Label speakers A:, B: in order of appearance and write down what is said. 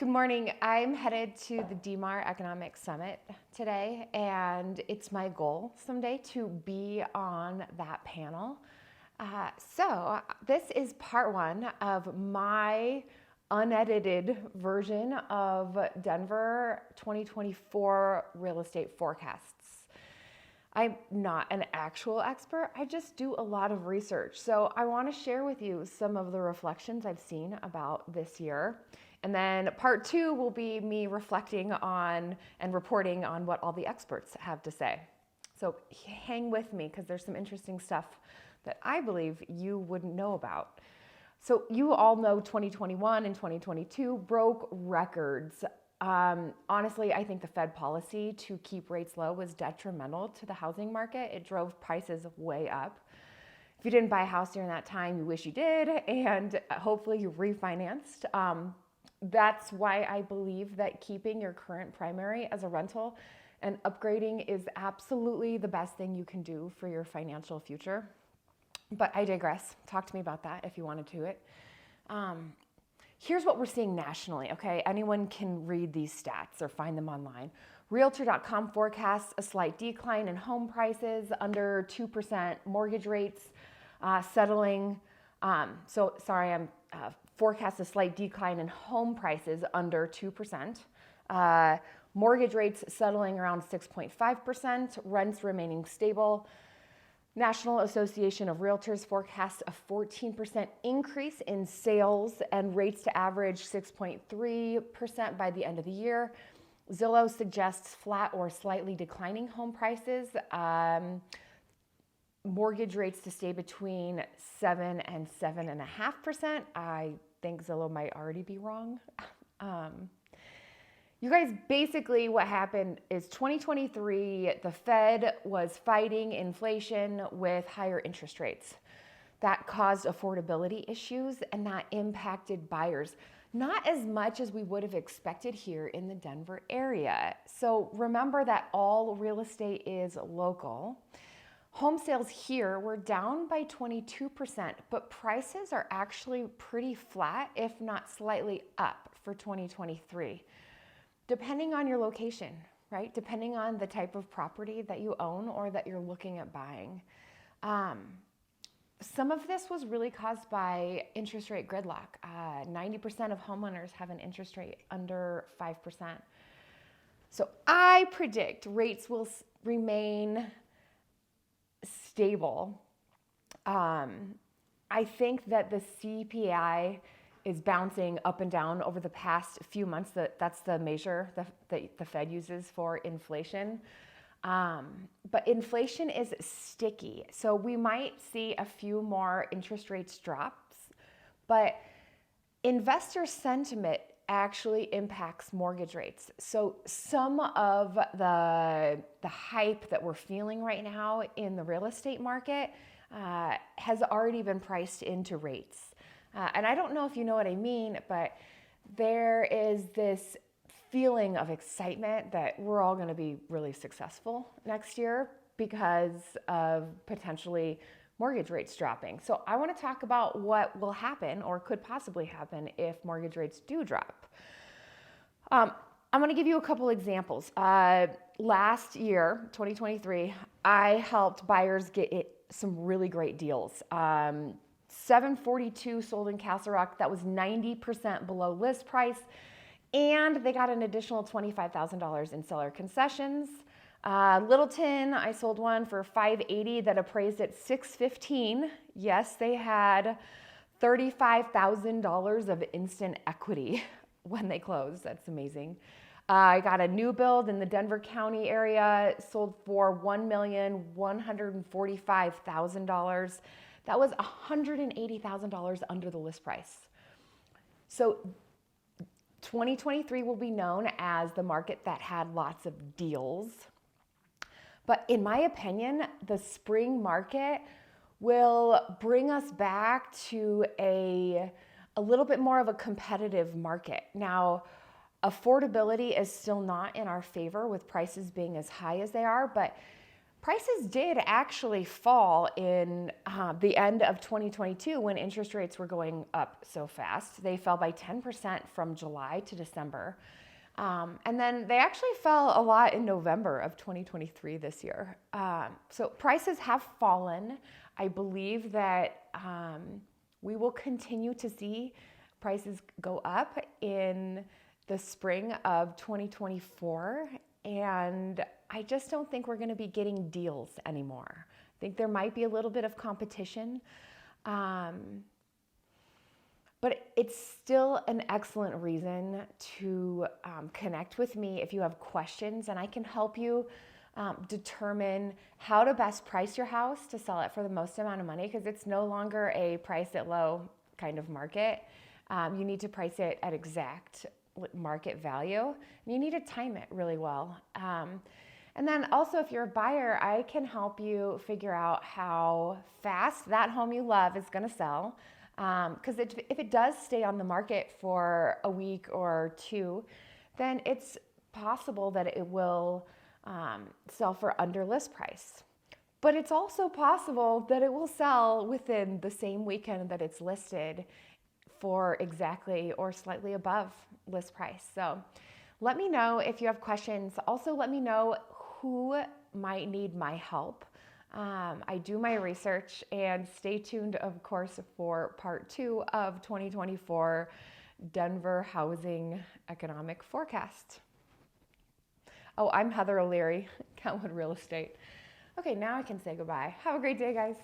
A: Good morning. I'm headed to the DMAR Economic Summit today, and it's my goal someday to be on that panel. So this is part one of my unedited version of Denver 2024 real estate forecasts. I'm not an actual expert, I just do a lot of research. So I want to share with you some of the reflections I've seen about this year. And then part two will be me reflecting on and reporting on what all the experts have to say. So hang with me because there's some interesting stuff that I believe you wouldn't know about. So you all know 2021 and 2022 broke records. Honestly, I think the Fed policy to keep rates low was detrimental to the housing market. It drove prices way up. If you didn't buy a house during that time, you wish you did, and hopefully you refinanced. That's why I believe that keeping your current primary as a rental and upgrading is absolutely the best thing you can do for your financial future. But I digress. Talk to me about that if you wanted to it. Here's what we're seeing nationally, okay? Anyone can read these stats or find them online. Realtor.com forecasts a slight decline in home prices, under 2% mortgage rates settling. Forecasts a slight decline in home prices under 2%. Mortgage rates settling around 6.5%, rents remaining stable. National Association of Realtors forecasts a 14% increase in sales and rates to average 6.3% by the end of the year. Zillow suggests flat or slightly declining home prices. Mortgage rates to stay between 7 and 7.5%. I think Zillow might already be wrong. You guys, basically what happened is 2023, the Fed was fighting inflation with higher interest rates. That caused affordability issues and that impacted buyers. Not as much as we would have expected here in the Denver area. So remember that all real estate is local. Home sales here were down by 22%, but prices are actually pretty flat, if not slightly up for 2023. Depending on your location, right? Depending on the type of property that you own or that you're looking at buying. Some of this was really caused by interest rate gridlock. 90% of homeowners have an interest rate under 5%. So I predict rates will remain stable. I think that the CPI is bouncing up and down over the past few months. That's the measure that the Fed uses for inflation. But inflation is sticky. So we might see a few more interest rates drops, but investor sentiment actually impacts mortgage rates. So some of the hype that we're feeling right now in the real estate market has already been priced into rates. And I don't know if you know what I mean, but there is this feeling of excitement that we're all going to be really successful next year because of potentially mortgage rates dropping. So I want to talk about what will happen or could possibly happen if mortgage rates do drop. I'm going to give you a couple examples. Last year, 2023, I helped buyers get some really great deals. 742 sold in Castle Rock. That was 90% below list price. And they got an additional $25,000 in seller concessions. Littleton, I sold one for $580 that appraised at $615. Yes, they had $35,000 of instant equity when they closed. That's amazing. I got a new build in the Denver County area, sold for $1,145,000. That was $180,000 under the list price. So 2023 will be known as the market that had lots of deals. But in my opinion, the spring market will bring us back to a little bit more of a competitive market. Now, affordability is still not in our favor with prices being as high as they are, but Prices did actually fall in the end of 2022 when interest rates were going up so fast. They fell by 10% from July to December. And then they actually fell a lot in November of 2023 this year. So prices have fallen. I believe that we will continue to see prices go up in the spring of 2024. And I just don't think we're going to be getting deals anymore. I think there might be a little bit of competition. But it's still an excellent reason to connect with me if you have questions, and I can help you determine how to best price your house to sell it for the most amount of money, because it's no longer a price at low kind of market. You need to price it at exact market value, and you need to time it really well. And then also, if you're a buyer, I can help you figure out how fast that home you love is going to sell. Because if it does stay on the market for a week or two, then it's possible that it will sell for under list price. But it's also possible that it will sell within the same weekend that it's listed for exactly or slightly above list price. So let me know if you have questions. Also, let me know who might need my help. I do my research, and stay tuned, of course, for part 2 of 2024 Denver Housing Economic Forecast. Oh, I'm Heather O'Leary, Kentwood Real Estate. Okay, now I can say goodbye. Have a great day, guys.